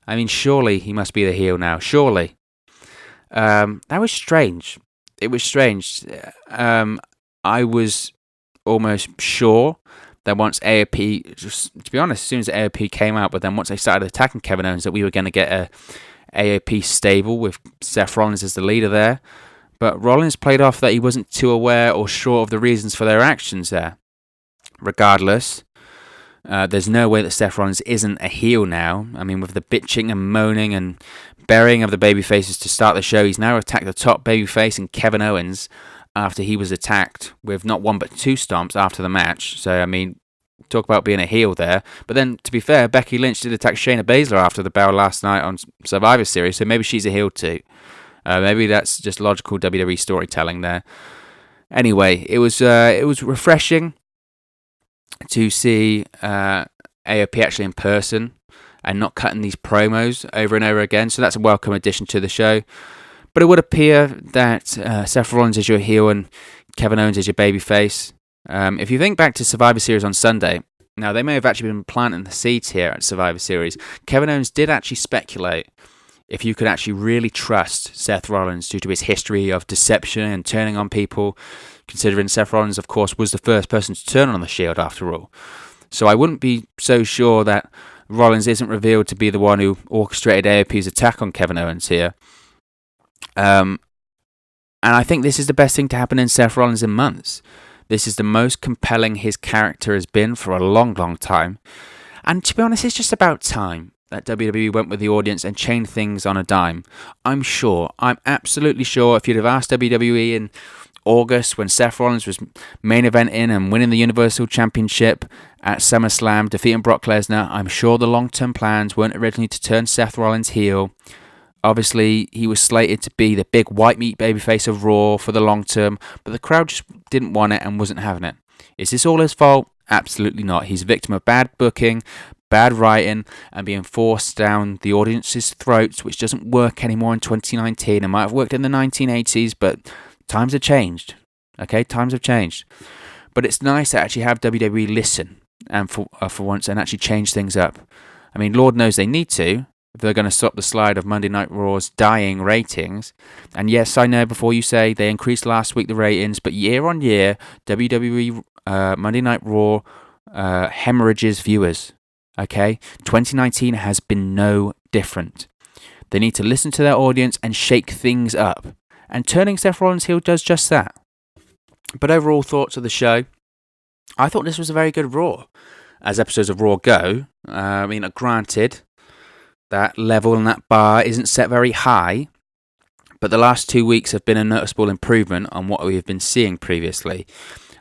I mean, surely he must be the heel now. Surely. That was strange. It was strange. I was almost sure that once AOP, to be honest, as soon as AOP came out, but then once they started attacking Kevin Owens, that we were going to get a AOP stable with Seth Rollins as the leader there. But Rollins played off that he wasn't too aware or sure of the reasons for their actions there. Regardless, there's no way that Seth Rollins isn't a heel now. I mean, with the bitching and moaning and burying of the babyfaces to start the show, he's now attacked the top babyface in Kevin Owens after he was attacked with not 1 but 2 stomps after the match. So, I mean, Talk about being a heel there. But then, to be fair, Becky Lynch did attack Shayna Baszler after the bell last night on Survivor Series, so maybe she's a heel too. Maybe that's just logical WWE storytelling there. Anyway, it was refreshing to see AOP actually in person and not cutting these promos over and over again. So that's a welcome addition to the show. But it would appear that Seth Rollins is your heel and Kevin Owens is your babyface. If you think back to Survivor Series on Sunday, now they may have actually been planting the seeds here at Survivor Series. Kevin Owens did actually speculate if you could actually really trust Seth Rollins due to his history of deception and turning on people, considering Seth Rollins, of course, was the first person to turn on the Shield after all. So I wouldn't be so sure that Rollins isn't revealed to be the one who orchestrated AOP's attack on Kevin Owens here. And I think this is the best thing to happen in Seth Rollins in months. This is the most compelling his character has been for a long, long time. And to be honest, it's just about time that WWE went with the audience and changed things on a dime. I'm absolutely sure if you'd have asked WWE in August when Seth Rollins was main eventing and winning the Universal Championship at SummerSlam, defeating Brock Lesnar, I'm sure the long-term plans weren't originally to turn Seth Rollins heel. Obviously, he was slated to be the big white meat babyface of Raw for the long term, but the crowd just didn't want it and wasn't having it. Is this all his fault? Absolutely not. He's a victim of bad booking, bad writing, and being forced down the audience's throats, which doesn't work anymore in 2019. It might have worked in the 1980s, but times have changed. Okay, times have changed. But it's nice to actually have WWE listen and for once and actually change things up. I mean, Lord knows they need to, if they're going to stop the slide of Monday Night Raw's dying ratings. And yes, I know before you say they increased last week the ratings, but year on year, WWE Monday Night Raw hemorrhages viewers. Okay? 2019 has been no different. They need to listen to their audience and shake things up. And turning Seth Rollins heel does just that. But overall thoughts of the show, I thought this was a very good Raw. As episodes of Raw go, I mean, granted, that level and that bar isn't set very high, but the last 2 weeks have been a noticeable improvement on what we have been seeing previously.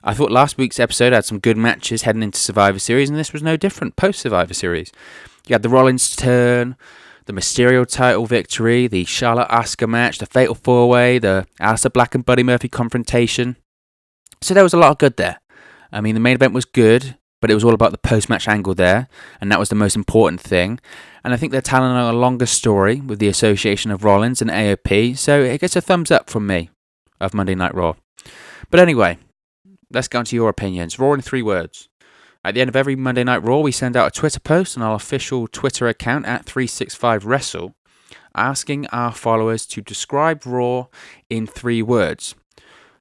I thought last week's episode had some good matches heading into Survivor Series, and this was no different post-Survivor Series. You had the Rollins turn, the Mysterio title victory, the Charlotte-Asuka match, the Fatal 4-Way, the Aleister Black and Buddy Murphy confrontation. So there was a lot of good there. I mean, the main event was good, but it was all about the post-match angle there, and that was the most important thing. And I think they're telling a longer story with the association of Rollins and AOP, so it gets a thumbs up from me of Monday Night Raw. But anyway, let's go on to your opinions. Raw in 3 words. At the end of every Monday Night Raw, we send out a Twitter post on our official Twitter account at 365Wrestle, asking our followers to describe Raw in 3 words.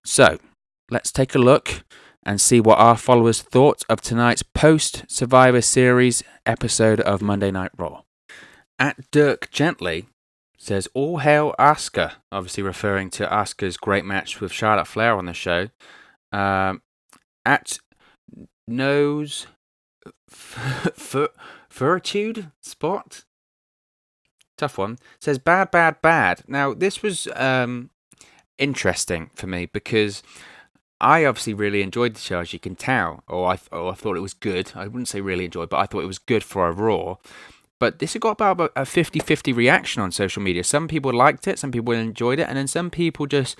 So, let's take a look and see what our followers thought of tonight's post-Survivor Series episode of Monday Night Raw. At Dirk Gently says, all hail Asuka, obviously referring to Asuka's great match with Charlotte Flair on the show. At Nose Furitude Spot, tough one, says bad. Now, this was interesting for me because I obviously really enjoyed the show, as you can tell. I thought it was good. I wouldn't say really enjoyed, but I thought it was good for a Raw. But this got about a 50-50 reaction on social media. Some people liked it, some people enjoyed it, and then some people just,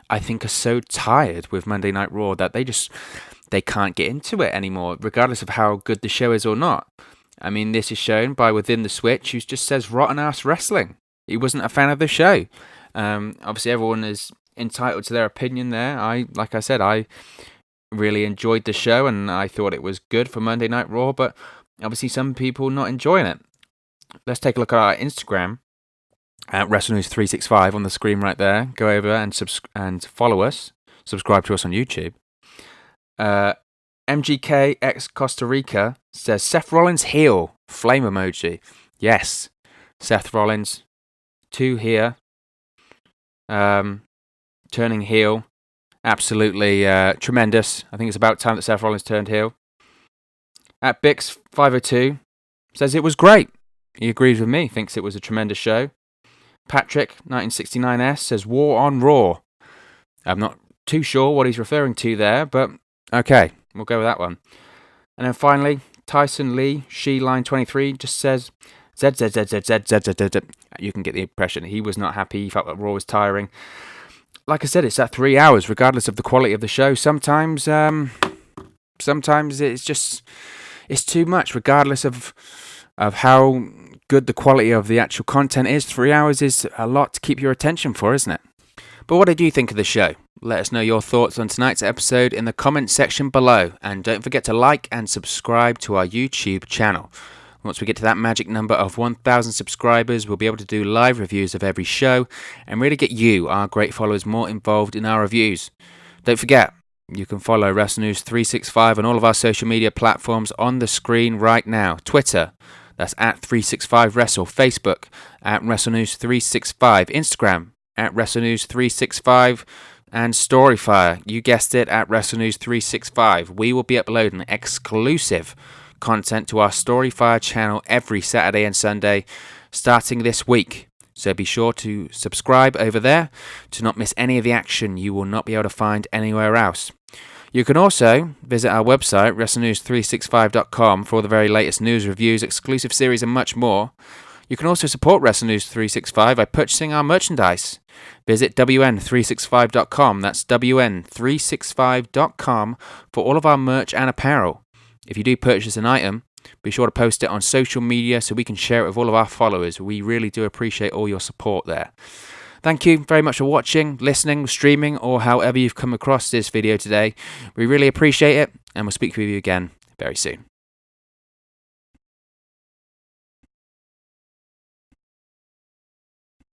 I think, are so tired with Monday Night Raw that they can't get into it anymore, regardless of how good the show is or not. I mean, this is shown by Within the Switch, who just says rotten ass wrestling. He wasn't a fan of the show. Obviously, everyone is entitled to their opinion there. Like I said, I really enjoyed the show and I thought it was good for Monday Night Raw, but obviously some people not enjoying it. Let's take a look at our Instagram at WrestleNews365 on the screen right there. Go over and follow us. Subscribe to us on YouTube. MGK X Costa Rica says Seth Rollins heel, flame emoji. Yes, Seth Rollins 2 here. Turning heel, absolutely tremendous. I think it's about time that Seth Rollins turned heel. At Bix502 says it was great. He agrees with me, thinks it was a tremendous show. Patrick 1969S says War on Raw. I'm not too sure what he's referring to there, but okay, we'll go with that one. And then finally, Tyson Lee, She-Line23, just says, Z. You can get the impression he was not happy. He felt that Raw was tiring. Like I said, it's at 3 hours, regardless of the quality of the show. Sometimes it's too much, regardless of how good the quality of the actual content is. 3 hours is a lot to keep your attention for, isn't it? But what did you think of the show? Let us know your thoughts on tonight's episode in the comments section below. And don't forget to like and subscribe to our YouTube channel. Once we get to that magic number of 1,000 subscribers, we'll be able to do live reviews of every show and really get you, our great followers, more involved in our reviews. Don't forget, you can follow WrestleNews 365 on all of our social media platforms on the screen right now. Twitter, that's at 365Wrestle. Facebook, at WrestleNews 365. Instagram, at WrestleNews 365. And Storyfire, you guessed it, at WrestleNews 365. We will be uploading exclusive content to our Storyfire channel every Saturday and Sunday starting this week. So be sure to subscribe over there to not miss any of the action you will not be able to find anywhere else. You can also visit our website, WrestleNews365.com, for all the very latest news, reviews, exclusive series, and much more. You can also support WrestleNews 365 by purchasing our merchandise. Visit WN365.com, that's WN365.com, for all of our merch and apparel. If you do purchase an item, be sure to post it on social media so we can share it with all of our followers. We really do appreciate all your support there. Thank you very much for watching, listening, streaming, or however you've come across this video today. We really appreciate it, and we'll speak with you again very soon.